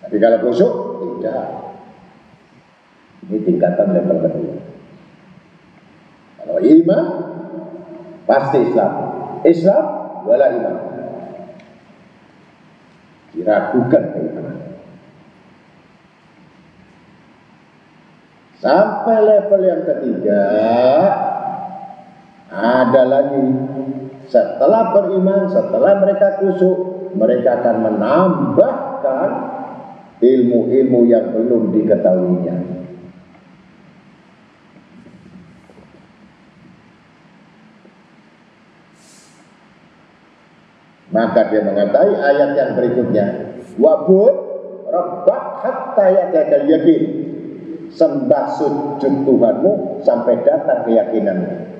Tapi kalau khusyuk, tidak. Ini tingkatan level kedua. Kalau iman, pasti Islam. Islam, wala iman. Diragukan keimanan. Sampai level yang ketiga, ada lagi. Setelah beriman, setelah mereka khusyuk, mereka akan menambahkan ilmu-ilmu yang belum diketahuinya. Maka dia mengatakan ayat yang berikutnya, wa'bud rabbak hatta ya'tiyakal yakin. Sembah sujud Tuhanmu sampai datang keyakinanmu.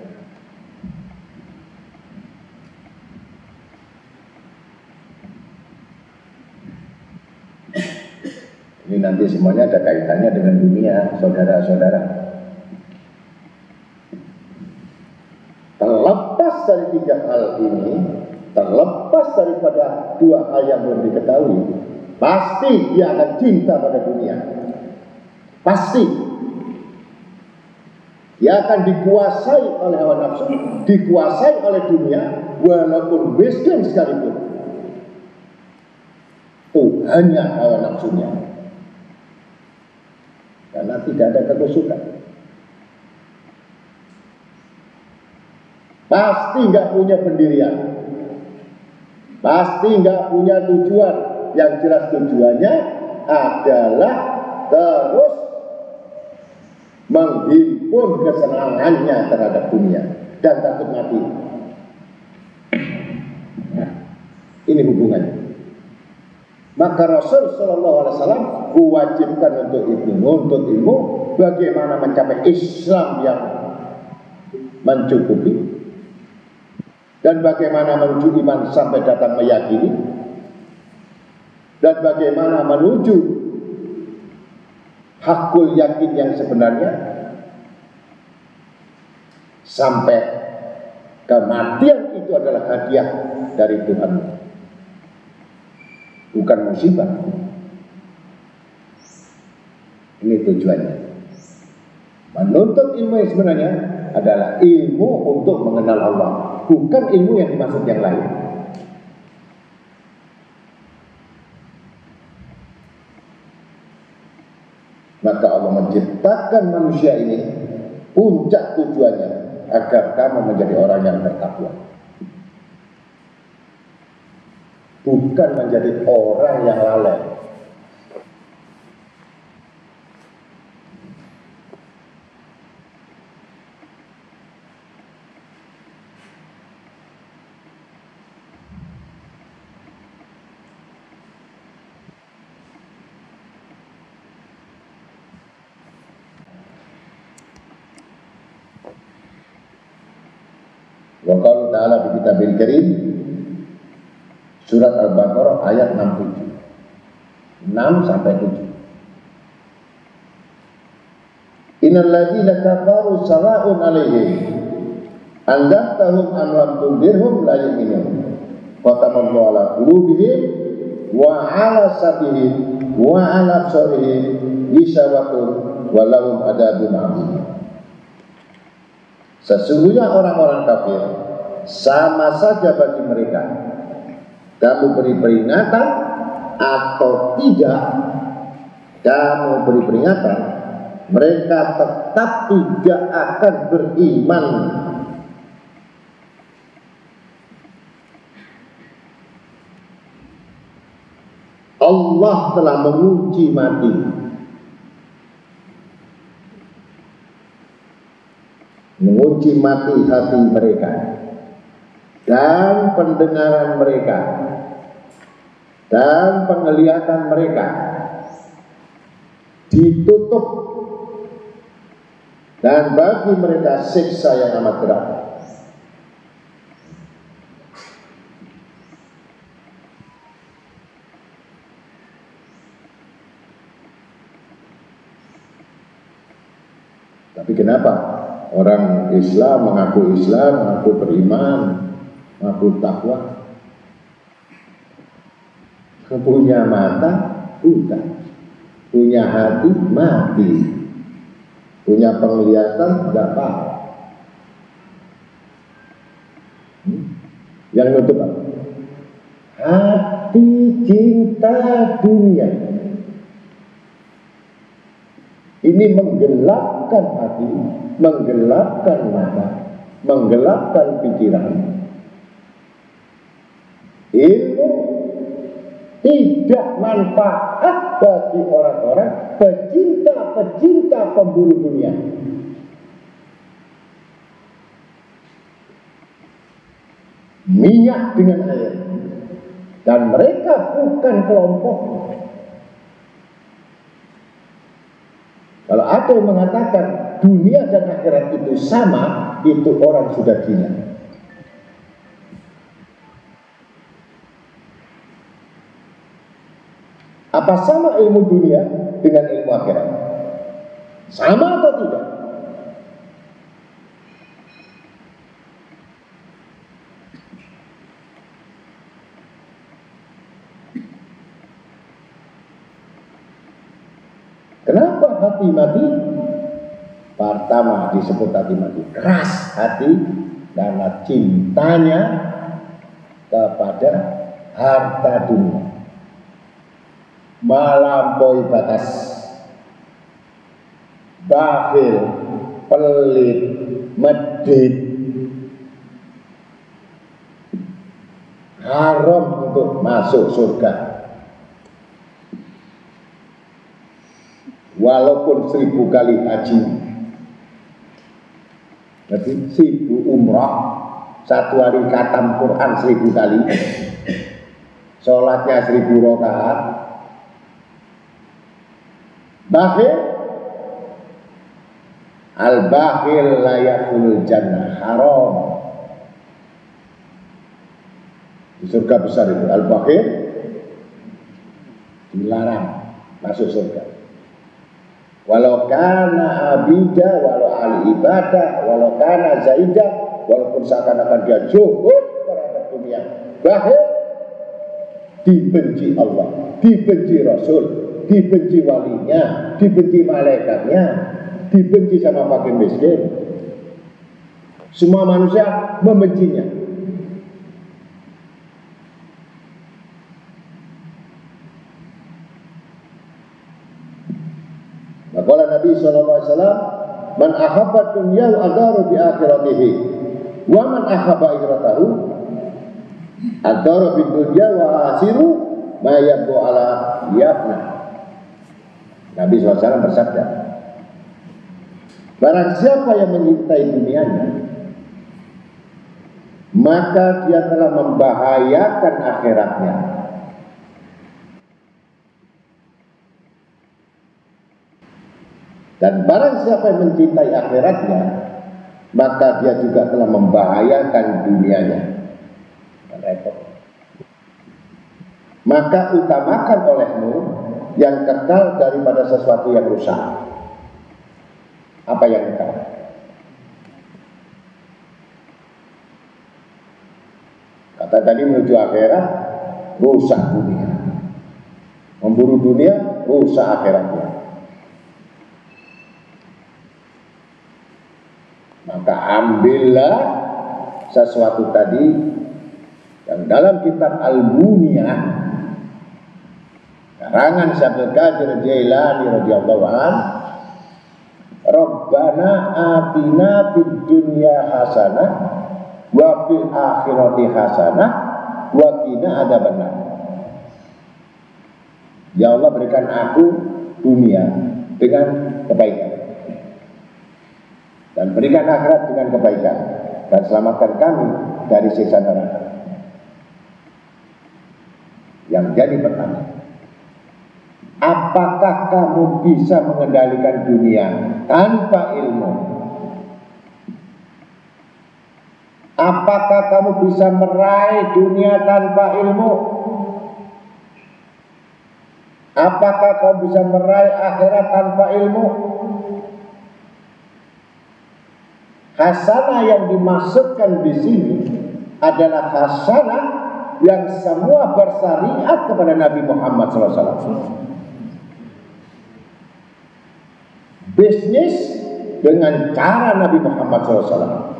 Ini nanti semuanya ada kaitannya dengan dunia, saudara-saudara. Terlepas dari tiga hal ini, terlepas daripada dua hal yang belum diketahui, pasti dia akan cinta pada dunia. Pasti. Dia akan dikuasai oleh hawa nafsu, dikuasai oleh dunia, walaupun miskin sekalipun. Tuhannya hawa nafsunya. Karena tidak ada kekusukan. Pasti nggak punya pendirian. Pasti nggak punya tujuan. Yang jelas tujuannya adalah terus menghimpun kesenangannya terhadap dunia dan takut mati. Nah, ini hubungannya. Maka Rasul Shallallahu Alaihi Wasallam diwajibkan untuk menuntut ilmu, bagaimana mencapai Islam yang mencukupi, dan bagaimana menuju iman sampai datang meyakini, dan bagaimana menuju hakul yakin yang sebenarnya sampai kematian itu adalah hadiah dari Tuhan, bukan musibah. Ini tujuannya. Menuntut ilmu yang sebenarnya adalah ilmu untuk mengenal Allah, bukan ilmu yang dimaksud yang lain. Maka Allah menciptakan manusia ini, puncak tujuannya agar kamu menjadi orang yang bertakwa, bukan menjadi orang yang lalai. Wa qalu ta'ala bi kitabil karim, surat Al-Baqarah ayat 67. 6 sampai 7. Innal ladzina kafaru sawa'un 'alaihim andahtahum am lam tundirhum la yu'minun. Khatamallahu 'ala qulubihim wa 'ala sam'ihim wa 'ala absarihim ghishawatun wa lahum adzabun 'adzim. Sesungguhnya orang-orang kafir sama saja bagi mereka, kamu beri peringatan atau tidak kamu beri peringatan, mereka tetap tidak akan beriman. Allah telah mengunci mati, mengunci mati hati mereka dan pendengaran mereka dan penglihatan mereka, ditutup, dan bagi mereka siksa yang amat berat. Tapi kenapa orang Islam mengaku beriman, mengaku takwa, punya mata buta, punya hati mati, punya penglihatan tidak paham. Yang nutup apa? Hati cinta dunia. Ini menggelapkan hati, menggelapkan mata, menggelapkan pikiran. Ilmu tidak manfaat bagi orang-orang pecinta pemburu dunia. Minyak dengan air, dan mereka bukan kelompok. Kalau ada yang mengatakan dunia dan akhirat itu sama, itu orang sudah gila. Apa sama ilmu dunia dengan ilmu akhirat? Sama atau tidak? Kenapa hati mati? Pertama disebut hati mati, keras hati karena cintanya kepada harta dunia, melampaui batas, bakhil, pelit, medit, haram untuk masuk surga. Walaupun 1000 kali haji, berarti 1000 umrah, 1 hari khatam Quran 1000 kali, sholatnya 1000 rakaat, bakhil, al-bakhil layakul jannah, haram. Di surga besar itu al-bakhil dilarang masuk surga. Walau kana abida, walau ahli ibadah, walau kana zaidah, walaupun seakan-akan dia zuhud terhadap dunia, bakhil, dibenci Allah, dibenci Rasul, dibenci walinya, dibenci malaikatnya, dibenci sama fakir miskin. Semua manusia membencinya. Maka Nabi SAW, man ahabba dunya adaru bi akhiratihi, wa man ahabba akhiratahu adaru bi dunya wa asiru ma yabdu ala yafna. Nabi SAW bersabda, barang siapa yang mencintai dunianya, maka dia telah membahayakan akhiratnya. Dan barang siapa yang mencintai akhiratnya, maka dia juga telah membahayakan dunianya. Repot. Maka utamakan olehmu yang kekal daripada sesuatu yang rusak. Apa yang kekal? Kata tadi menuju akhirat, rusak dunia. Memburu dunia, rusak akhiratnya. Maka ambillah sesuatu tadi yang dalam kitab Al-Buniyah karangan Syekh Qadir Jailani radhiyallahu an, Rabbana atina fid dunya hasanah wa fil akhirati hasanah wa qina adzabannar. Ya Allah, berikan aku dunia dengan kebaikan dan berikan akhirat dengan kebaikan, dan selamatkan kami dari siksa neraka. Yang jadi pertanyaan, apakah kamu bisa mengendalikan dunia tanpa ilmu? Apakah kamu bisa meraih dunia tanpa ilmu? Apakah kamu bisa meraih akhirat tanpa ilmu? Hasanah yang dimaksudkan di sini adalah hasanah yang semua bersyariat kepada Nabi Muhammad SAW. Bisnis dengan cara Nabi Muhammad SAW,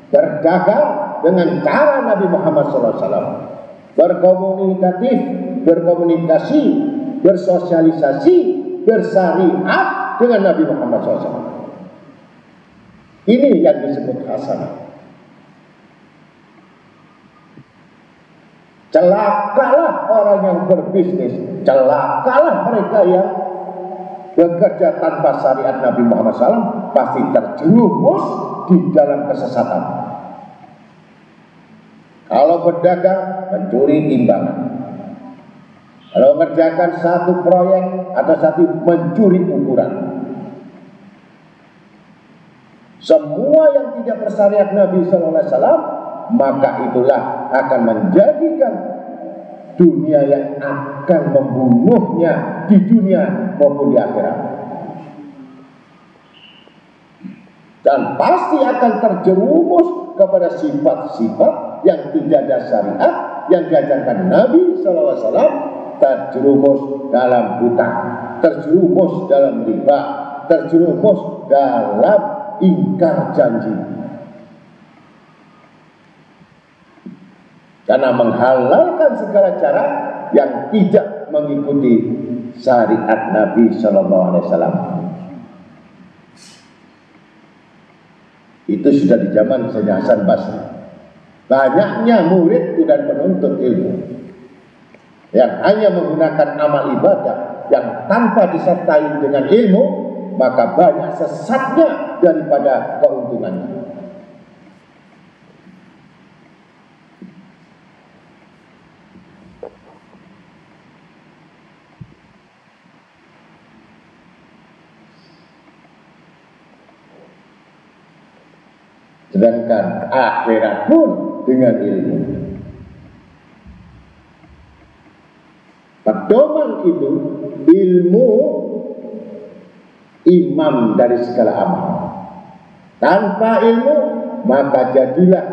berdagang dengan cara Nabi Muhammad SAW, berkomunikasi, bersosialisasi, bersyariat dengan Nabi Muhammad SAW. Ini yang disebut hasanah. Celakalah orang yang berbisnis, celakalah mereka yang bekerja tanpa syariat Nabi Muhammad SAW, pasti terjerumus di dalam kesesatan. Kalau berdagang, mencuri timbangan. Kalau mengerjakan satu proyek atau satu mencuri ukuran. Semua yang tidak bersyariat Nabi SAW, maka itulah akan menjadikan dunia yang akan membunuhnya di dunia maupun di akhirat. Dan pasti akan terjerumus kepada sifat-sifat yang tidak ada syariat yang diajarkan Nabi SAW, terjerumus dalam hutang, terjerumus dalam riba, terjerumus dalam ingkar janji. Karena menghalalkan segala cara yang tidak mengikuti syariat Nabi SAW. Itu sudah di zaman Sayyidina Hasan Basri. Banyaknya murid dan penuntut ilmu yang hanya menggunakan amal ibadah yang tanpa disertai dengan ilmu, maka banyak sesatnya daripada keuntungannya. Sedangkan akhirat pun dengan ilmu. Pedoman itu, ilmu imam dari segala amal. Tanpa ilmu, maka jadilah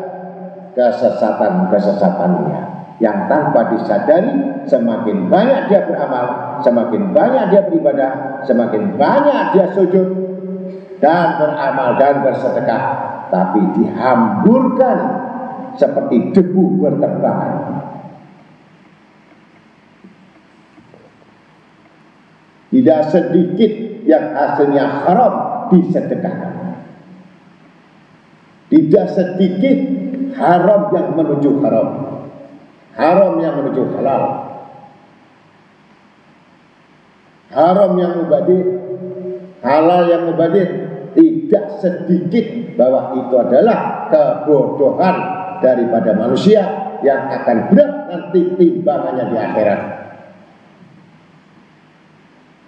kesesatan-kesesatannya yang tanpa disadari. Semakin banyak dia beramal, semakin banyak dia beribadah, semakin banyak dia sujud dan beramal dan bersedekah, tapi dihamburkan seperti debu berterbangan. Tidak sedikit yang hasilnya haram disedekahkan. Tidak sedikit haram yang menuju haram, haram yang menuju halal, haram yang mubadir, halal yang mubadir. Tidak sedikit bahwa itu adalah kebodohan daripada manusia yang akan berat nanti timbangannya di akhirat.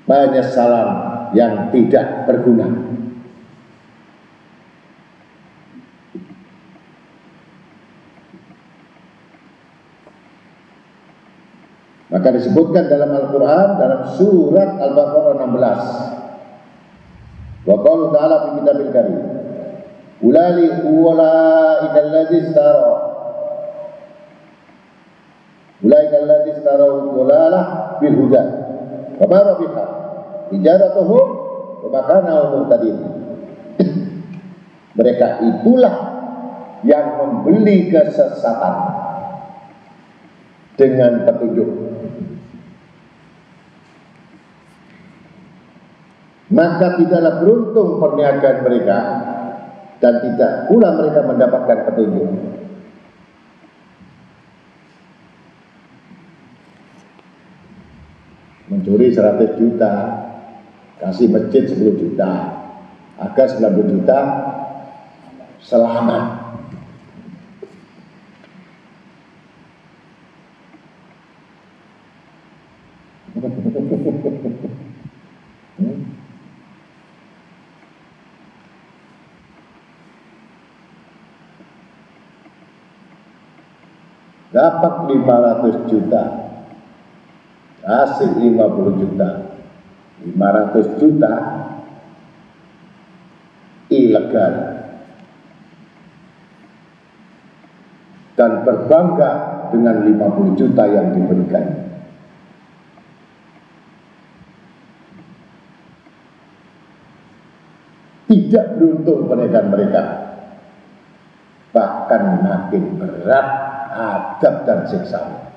Penyesalan yang tidak berguna. Maka disebutkan dalam Al-Quran dalam surat Al-Baqarah 16. Wa qala ta'ala fi kitabil karim. Ulaika alladziina istarau dhalalah bil huda. Wa ma rabihat tijaratuhum wa ma kanu muhtadin. Mereka itulah yang membeli kesesatan dengan petunjuk. Maka tidaklah beruntung perniagaan mereka dan tidak pula mereka mendapatkan petunjuk. Mencuri 100 juta, kasih masjid 10 juta, agar 90 juta selamat. Dapat 500 juta, kasih 50 juta, 500 juta ilegal, dan berbangga dengan 50 juta yang diberikan. Tidak beruntung mereka, bahkan makin berat adab dan siksanya.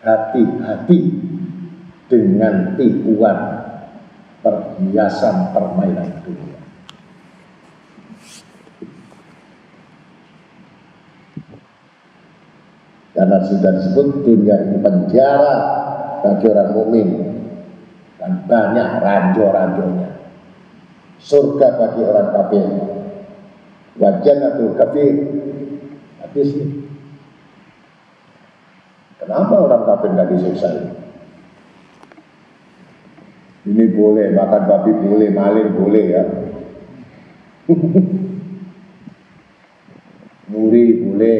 Hati-hati dengan tipuan perhiasan permainan dunia. Karena sudah disebut dunia ini penjara bagi orang mukmin dan banyak ranjau-ranjaunya. Surga bagi orang kafir, wa jannatul kafir. Hadis ini. Kenapa orang kafir nggak disiksa ini? Ini boleh, makan babi boleh, maling boleh ya. Nyuri boleh,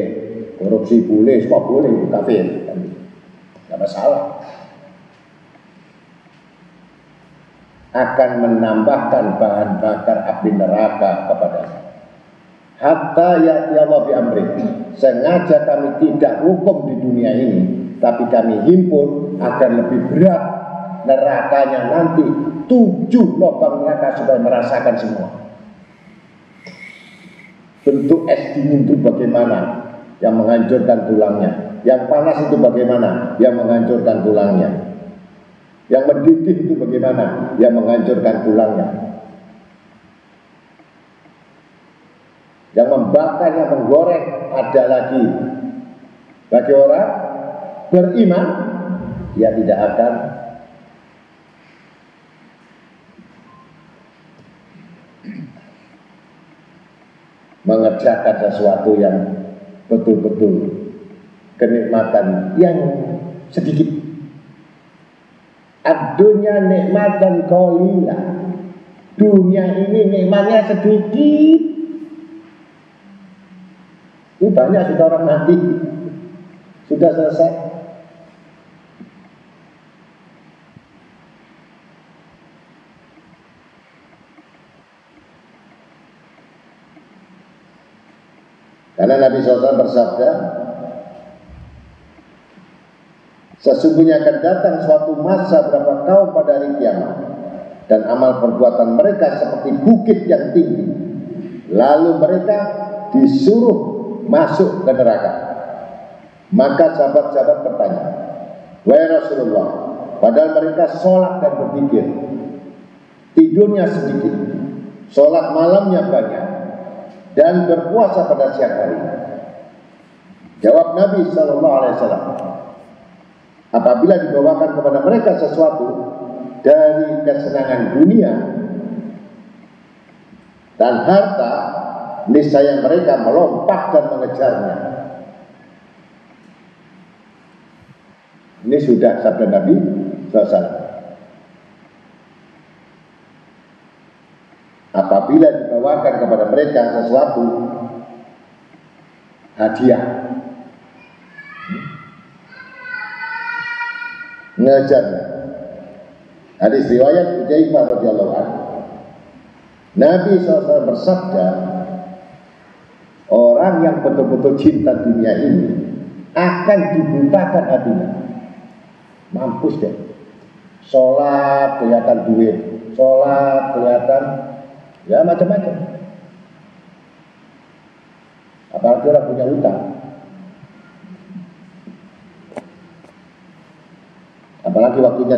korupsi boleh, semua boleh, kafir. Nggak masalah. Akan menambahkan bahan bakar api neraka kepadanya. Hatta ya'ti Allah bi amri. Sengaja kami tidak hukum di dunia ini, tapi kami himpun agar lebih berat nerakanya nanti 7 lubang neraka supaya merasakan semua. Bentuk es dingin itu bagaimana? Yang menghancurkan tulangnya. Yang panas itu bagaimana? Yang menghancurkan tulangnya. Yang mendidih itu bagaimana? Yang menghancurkan tulangnya. Yang membakar, yang menggoreng ada lagi. Bagi orang beriman, dia tidak akan mengerjakan sesuatu yang betul-betul kenikmatan yang sedikit. Ad-dunya nikmatan qalila. Dunia ini nikmatnya sedikit. Ini banyak sudah orang mati, sudah selesai. Karena Nabi SAW bersabda, sesungguhnya akan datang suatu masa berapa kaum pada hari kiamat, dan amal perbuatan mereka seperti bukit yang tinggi, lalu mereka disuruh masuk ke neraka. Maka sahabat-sahabat bertanya, wahai Rasulullah, padahal mereka sholat dan berzikir, tidurnya sedikit, sholat malamnya banyak, dan berpuasa pada siang hari. Jawab Nabi SAW, apabila dibawakan kepada mereka sesuatu dari kesenangan dunia dan harta, niscaya mereka melompat dan mengejarnya. Ini sudah sabda Nabi SAW. Apabila dibawakan kepada mereka sesuatu hadiah, mengajarnya. Hadis riwayat Hudzaifah radhiyallahu anhu. Nabi SAW bersabda, orang yang betul-betul cinta dunia ini akan dibutakan hatinya. Mampus deh. Sholat kelihatan duit, sholat kelihatan ya macam-macam. Apalagi orang punya utang. Apalagi waktunya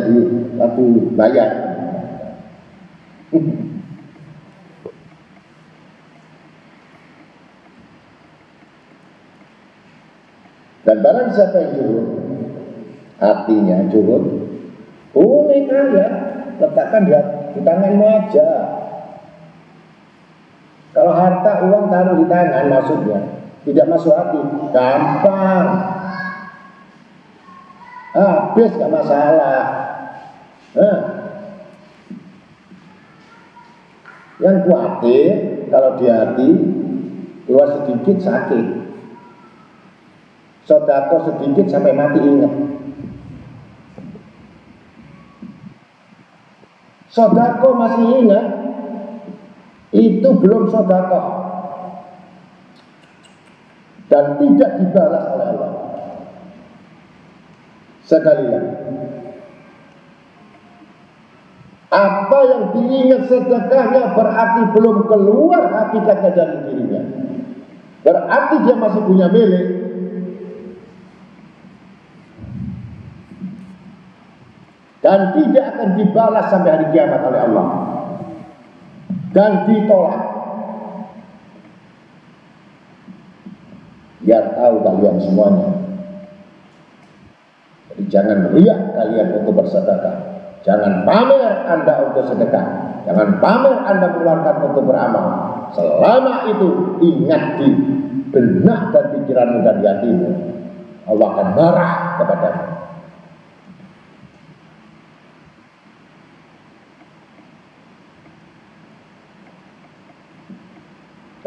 waktu bayar. Dan barang siapa yang curut, hatinya curut, boleh kaya, letakkan di tanganmu aja. Kalau harta uang taruh di tangan maksudnya, tidak masuk hati, gampang. Habis gak masalah. Yang khawatir kalau di hati keluar sedikit sakit. Sedekah sedikit sampai mati ingat. Sedekah masih ingat, itu belum sedekah dan tidak dibalas oleh Allah. Sekali lagi, apa yang diingat sedekahnya berarti belum keluar hakikatnya dari dirinya. Berarti dia masih punya milik. Dan tidak akan dibalas sampai hari kiamat oleh Allah. Dan ditolak. Biar tahu kalian semuanya. Jadi jangan riak kalian untuk bersedekah. Jangan pamer Anda untuk sedekah. Jangan pamer Anda mengeluarkan untuk beramal. Selama itu ingat di benak dan pikiranmu dan hatimu, Allah akan marah kepadamu.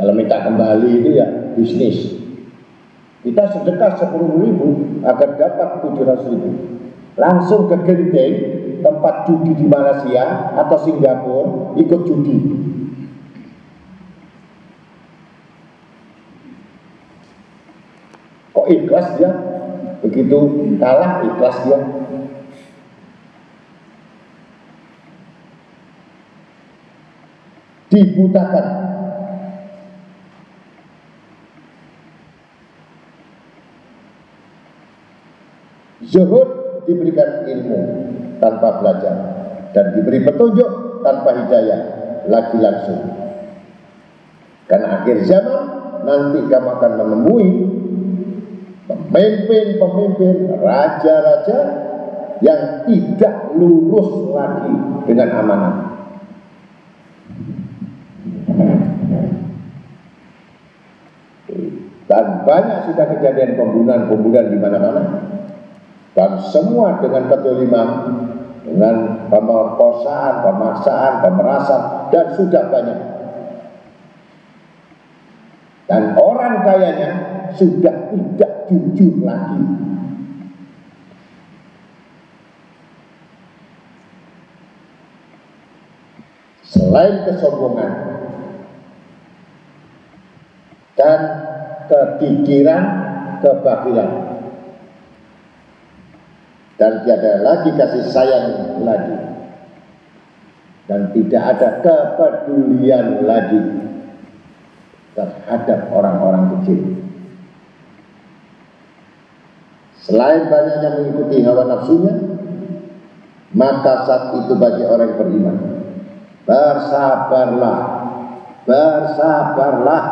Kalau minta kembali itu ya bisnis. Kita sedekah 10.000 agar dapat 700.000. Langsung ke Genting, tempat judi di Malaysia atau Singapura, ikut judi. Kok ikhlas dia? Begitu kalah ikhlas dia. Dibutakan. Zuhud diberikan ilmu tanpa belajar dan diberi petunjuk tanpa hidayah lagi langsung. Karena akhir zaman nanti kamu akan menemui pemimpin-pemimpin, raja-raja yang tidak lurus lagi dengan amanah. Dan banyak sudah kejadian pembunuhan di mana-mana. Dan semua dengan kezaliman, dengan pemerkosaan, pemaksaan, pemerasan, dan sudah banyak. Dan orang kayanya sudah tidak jujur lagi. Selain kesombongan dan kegigiran, kebakilan, dan tiada lagi kasih sayang lagi, dan tidak ada kepedulian lagi terhadap orang-orang kecil. Selain banyaknya mengikuti hawa nafsunya, maka saat itu bagi orang yang beriman, bersabarlah, bersabarlah,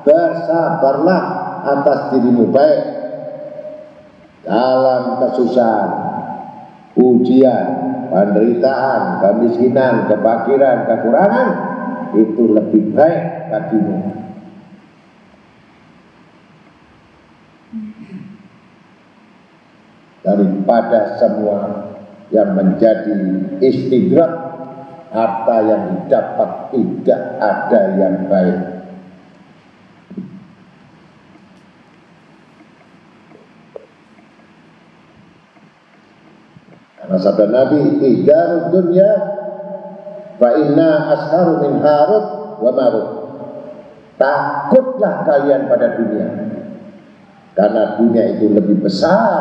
bersabarlah atas dirimu baik dalam kesusahan, ujian, penderitaan, kemiskinan, kefakiran, kekurangan, itu lebih baik bagimu. Daripada semua yang menjadi istidrak, harta yang didapat tidak ada yang baik. Sabda Nabi, "Ihdarud dunya fa inna asharu min harut wa marut." Takutlah kalian pada dunia, karena dunia itu lebih besar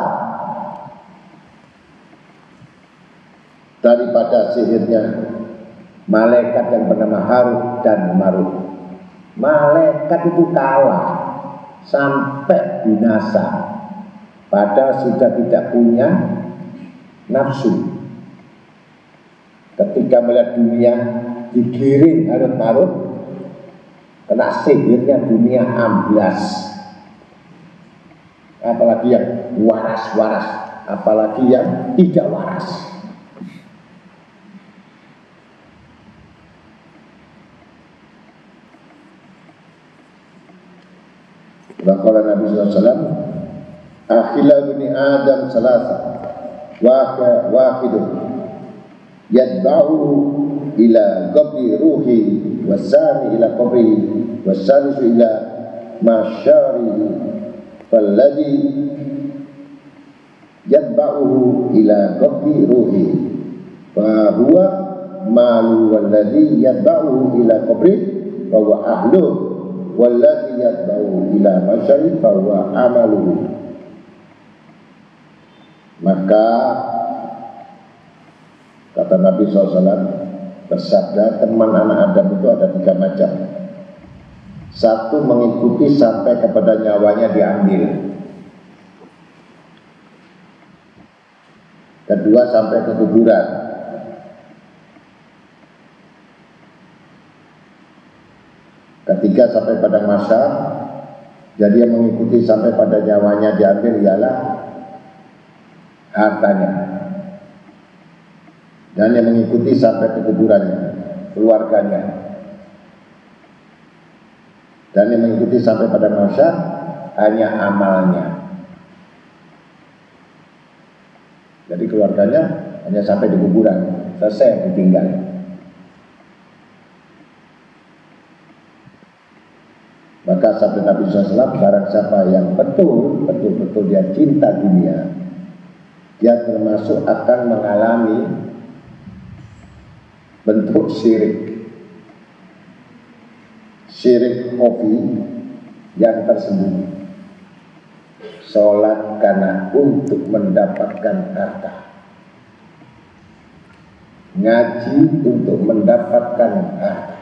daripada sihirnya malaikat yang bernama Harut dan Marut. Malaikat itu kalah sampai binasa, padahal sudah tidak punya nafsu. Ketika melihat dunia digiring Harut Marut, kena sihirnya dunia amblas. Apalagi yang waras-waras, apalagi yang tidak waras. Maka Nabi SAW, "Akhila bani Adam salasa, wahidun yadba'u ila qabri ruhi, wasani ila qabri, wasalisu ila masyarihi, falladhi yadba'uhu ila qabri ruhi fahuwa malu, walladhi yadba'uhu ila qabri fahuwa ahlu, walladhi yadba'uhu ila masyarihi fahuwa amaluhu." Maka kata Nabi SAW bersabda, teman anak Adam itu ada 3 macam. Satu, mengikuti sampai kepada nyawanya diambil. Kedua, sampai ke kuburan. Ketiga, sampai pada masa. Jadi yang mengikuti sampai pada nyawanya diambil ialah hartanya, dan yang mengikuti sampai ke kuburannya keluarganya, dan yang mengikuti sampai pada masa hanya amalnya. Jadi keluarganya hanya sampai di kuburan, selesai, ditinggal. Maka sabda Nabi SAW, barang siapa yang betul-betul dia cinta dunia, dia termasuk akan mengalami bentuk syirik kopi yang tersembunyi. Sholat karena untuk mendapatkan harta, ngaji untuk mendapatkan harta,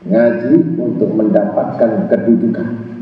ngaji untuk mendapatkan kedudukan.